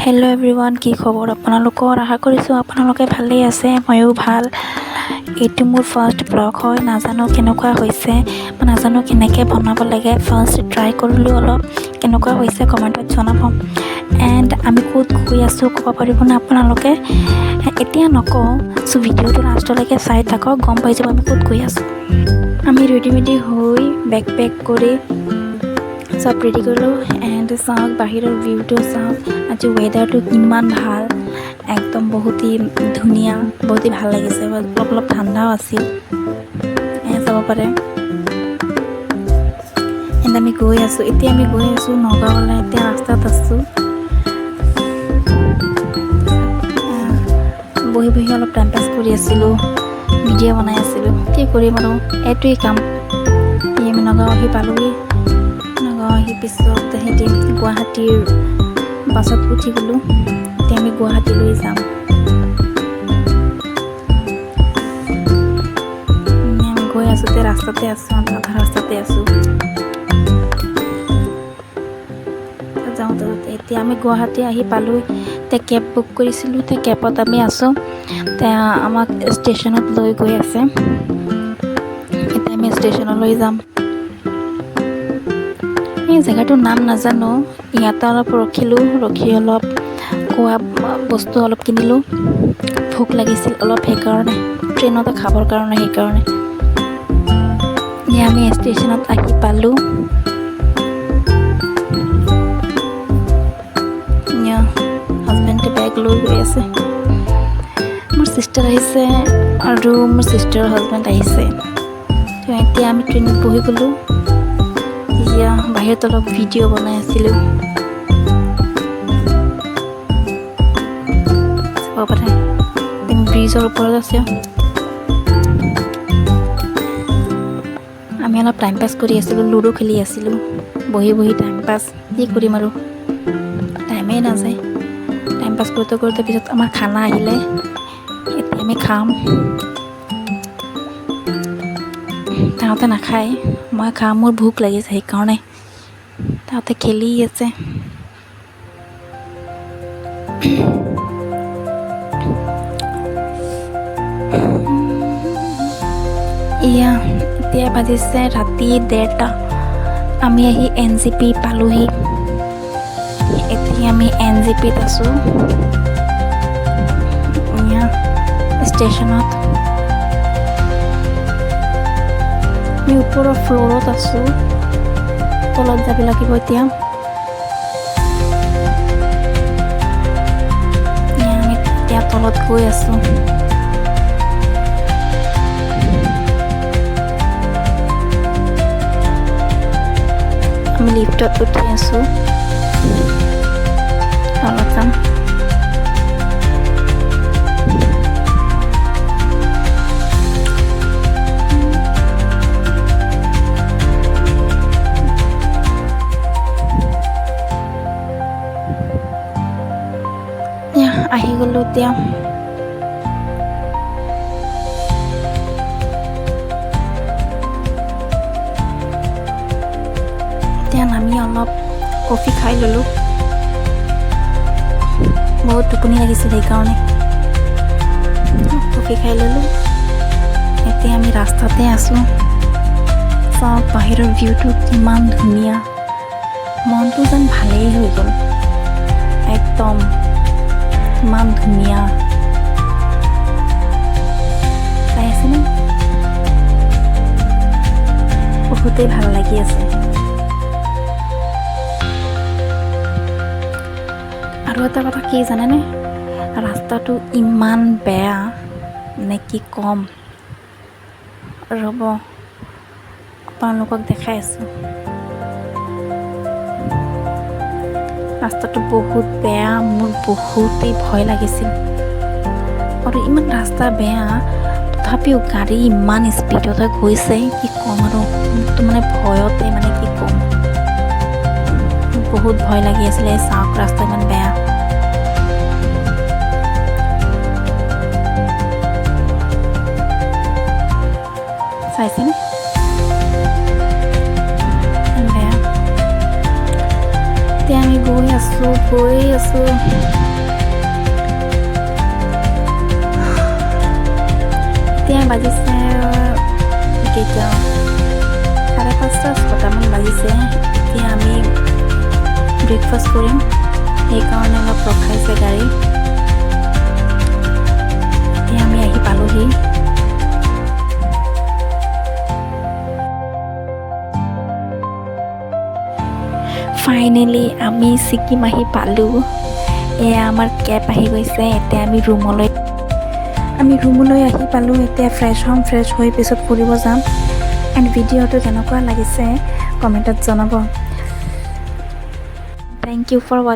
Hello' everyone, কি খবৰ আপোনালোকৰ? আশা কৰিছোঁ আপোনালোকে ভালেই আছে, ময়ো ভাল। এইটো মোৰ ফাৰ্ষ্ট ব্লগ হয়, নাজানো কেনেকুৱা হৈছে, নাজানো কেনেকৈ বনাব লাগে। ফাৰ্ষ্ট ট্ৰাই কৰিলোঁ, অলপ কেনেকুৱা হৈছে কমেণ্টত জনাব। এণ্ড আমি ক'ত গৈ আছোঁ ক'ব পাৰিবনে আপোনালোকে? এতিয়া নকওঁ, চ' ভিডিঅ'টো লাষ্টলৈকে চাই থাকক, গম পাই যাব আমি ক'ত গৈ আছোঁ। আমি ৰেডি হৈ বেগ পেক কৰি চব ৰেডি কৰিলোঁ। এণ্ড চাওক বাহিৰৰ ভিউটো চাওক, আজি ৱেডাৰটো কিমান ভাল, একদম বহুতেই ধুনীয়া, বহুতেই ভাল লাগিছে। অলপ অলপ ঠাণ্ডাও আছিল, চাব পাৰে। এণ্ড আমি গৈ আছোঁ, এতিয়া আমি গৈ আছোঁ নগাঁৱলৈ। এতিয়া ৰাস্তাত আছোঁ, বহি বহি অলপ টাইম পাছ কৰি আছিলোঁ, ভিডিঅ' বনাই আছিলোঁ। কি কৰিম আৰু, এইটোৱেই কাম। আমি নগাঁও আহি পালোঁহি। আহি পিছত সিহঁতি গুৱাহাটীৰ বাছত উঠি গ'লোঁ। এতিয়া আমি গুৱাহাটীলৈ যাম। আমি গৈ আছোঁ, এতিয়া ৰাস্তাতে আছোঁ, আধা ৰাস্তাতে আছোঁ। যাওঁতে এতিয়া আমি গুৱাহাটী আহি পালোঁ। এতিয়া কেব বুক কৰিছিলোঁ, এতিয়া কেবত আমি আছোঁ। এতিয়া আমাক ষ্টেচনত লৈ গৈ আছে। এতিয়া আমি ষ্টেচনলৈ যাম। এই জেগাটোৰ নাম নাজানো। ইয়াতে অলপ ৰখিলোঁ, ৰখি অলপ খোৱা বস্তু অলপ কিনিলোঁ। ভোক লাগিছিল অলপ, সেইকাৰণে ট্ৰেইনতে খাবৰ কাৰণে। সেইকাৰণে আমি ষ্টেচনত আহি পালোঁ। হাজবেণ্ডে বেগ লৈ গৈ আছে। মোৰ চিষ্টাৰ আহিছে আৰু মোৰ চিষ্টাৰৰ হাজবেণ্ড আহিছে। এতিয়া আমি ট্ৰেইনত বহি গ'লোঁ। এতিয়া বাহিৰত অলপ ভিডিঅ' বনাই আছিলোঁ, চাব পাৰে। ব্ৰিজৰ ওপৰত আছে। আমি অলপ টাইম পাছ কৰি আছিলোঁ, লুডু খেলি আছিলোঁ, বহি বহি টাইম পাছ। কি কৰিম আৰু, টাইমেই নাযায়। টাইম পাছ কৰোঁতে কৰোঁতে পিছত আমাৰ খানা আহিলে। এতিয়া আমি খাম। তাহঁতে নাখায়, মই খাম, মোৰ ভোক লাগিছে সেইকাৰণে। তাহঁতে খেলি আছে। এতিয়া বাজিছে ৰাতি 1:30। আমি আহি NJP পালোঁহি। এতিয়া আমি NJPত আছোঁ, ষ্টেচনত। আমি ওপৰৰ ফ্ল'ৰত আছোঁ, তলত যাব লাগিব এতিয়া। আমি এতিয়া তলত গৈ আছোঁ। আমি লিফ্টত উঠি আছোঁ, তলত যাম। আহি গ'লোঁ এতিয়া। এতিয়া নামি অলপ কফি খাই ল'লোঁ। বহুত টোপনি লাগিছিল সেইকাৰণে কফি খাই ল'লোঁ। এতিয়া আমি ৰাস্তাতে আছোঁ। চাওক বাহিৰৰ ভিউটো কিমান ধুনীয়া, মনটো যেন ভালেই হৈ গ'ল। একদম ইমান ধুনীয়া, চাই আছেনে? বহুতেই ভাল লাগি আছে। আৰু এটা কথা কি জানেনে, ৰাস্তাটো ইমান বেয়া নে কি ক'ম। ৰ'ব আপোনালোকক দেখাই আছোঁ। ৰাস্তাটো বহুত বেয়া, মোৰ বহুতেই ভয় লাগিছিল। আৰু ইমান ৰাস্তা বেয়া, তথাপিও গাড়ী ইমান স্পীডতে গৈছে, কি ক'ম আৰু। মোকতো ভয়তে কি ক'ম, বহুত ভয় লাগি আছিলে। চাওক ৰাস্তা ইমান বেয়া। চাইছেনে? বেয়া। এতিয়া আমি গৈ আছোঁ গৈ আছোঁ। এতিয়া বাজিছে কেইটা 5:30-6টামান বাজিছে। এতিয়া আমি ব্ৰেকফাষ্ট কৰিম, সেইকাৰণে অলপ ৰখাইছে গাড়ী। এতিয়া আমি আহি পালোহি। ফাইনেলি আমি ছিকিম আহি পালোঁ। এয়া আমাৰ কেব আহি গৈছে। এতিয়া আমি ৰুমলৈ আহি পালোঁ। এতিয়া ফ্ৰেছ হৈ পিছত ফুৰিব যাম। এণ্ড ভিডিঅ'টো কেনেকুৱা লাগিছে কমেণ্টত জনাব। থেংক ইউ ফৰ ৱাচিং।